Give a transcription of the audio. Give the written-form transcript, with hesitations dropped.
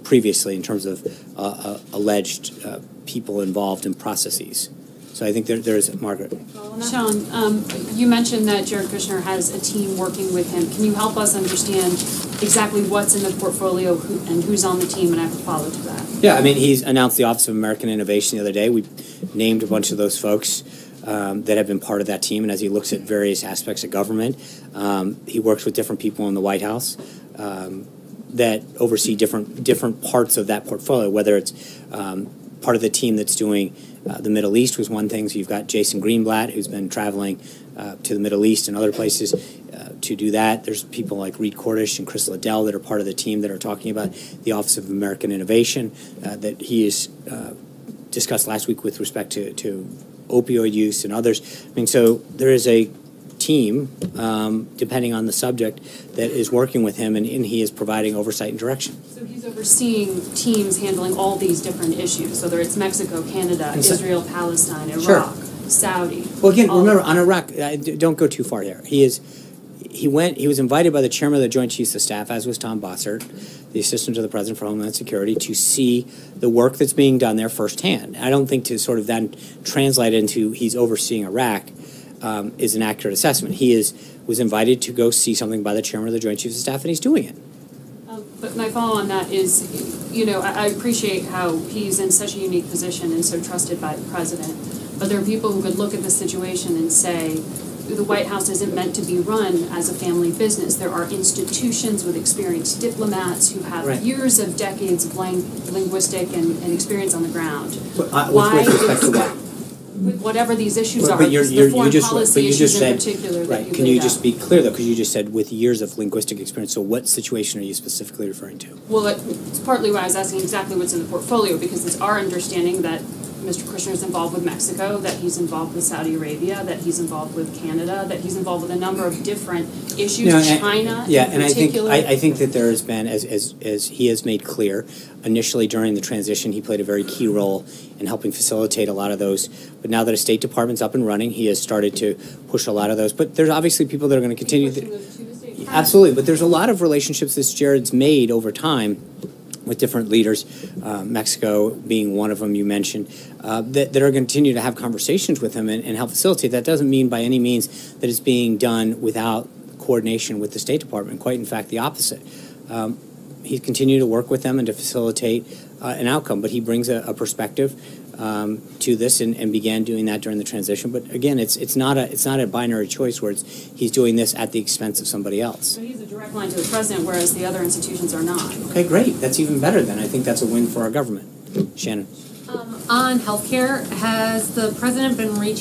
previously in terms of alleged people involved in processes. So I think there's Margaret. Sean, you mentioned that Jared Kushner has a team working with him. Can you help us understand exactly what's in the portfolio and who's on the team, and I have a follow to that? Yeah, I mean, he's announced the Office of American Innovation the other day. We named a bunch of those folks that have been part of that team, and as he looks at various aspects of government, he works with different people in the White House that oversee different parts of that portfolio, whether it's part of the team that's doing the Middle East was one thing. So you've got Jason Greenblatt, who's been traveling to the Middle East and other places to do that. There's people like Reed Cordish and Chris Liddell that are part of the team that are talking about the Office of American Innovation that he has discussed last week with respect to opioid use and others. I mean, so there is a team, depending on the subject, that is working with him, and he is providing oversight and direction. So he's overseeing teams handling all these different issues, whether it's Mexico, Canada, Israel, Palestine, Iraq, Saudi. Well, again, remember, on Iraq, don't go too far there. He was invited by the chairman of the Joint Chiefs of Staff, as was Tom Bossert, the assistant to the president for Homeland Security, to see the work that's being done there firsthand. I don't think to sort of then translate into he's overseeing Iraq is an accurate assessment. He was invited to go see something by the chairman of the Joint Chiefs of Staff, and he's doing it. But my follow on that is, I appreciate how he's in such a unique position and so trusted by the president. But there are people who could look at the situation and say, the White House isn't meant to be run as a family business. There are institutions with experienced diplomats who have years of decades of linguistic and experience on the ground. With respect to what? With whatever these issues are, the foreign policy issues in particular. Right. Can you just be clear, though, because you just said with years of linguistic experience, so what situation are you specifically referring to? Well, it's partly why I was asking exactly what's in the portfolio, because it's our understanding that Mr. Kushner is involved with Mexico, that he's involved with Saudi Arabia, that he's involved with Canada, that he's involved with a number of different issues, China in particular. I think that there has been, as he has made clear, initially during the transition, he played a very key role in helping facilitate a lot of those. But now that the State Department's up and running, he has started to push a lot of those. But there's obviously people that are going to continue. Absolutely, but there's a lot of relationships that Jared's made over time with different leaders, Mexico being one of them you mentioned, that are going to continue to have conversations with him and help facilitate. That doesn't mean by any means that it's being done without coordination with the State Department. Quite in fact, the opposite. He's continued to work with them and to facilitate an outcome, but he brings a perspective to this and began doing that during the transition. But again, it's not a binary choice where he's doing this at the expense of somebody else. So he's a direct line to the president, whereas the other institutions are not. Okay, great. That's even better then. I think that's a win for our government. Shannon. On healthcare, has the president been reaching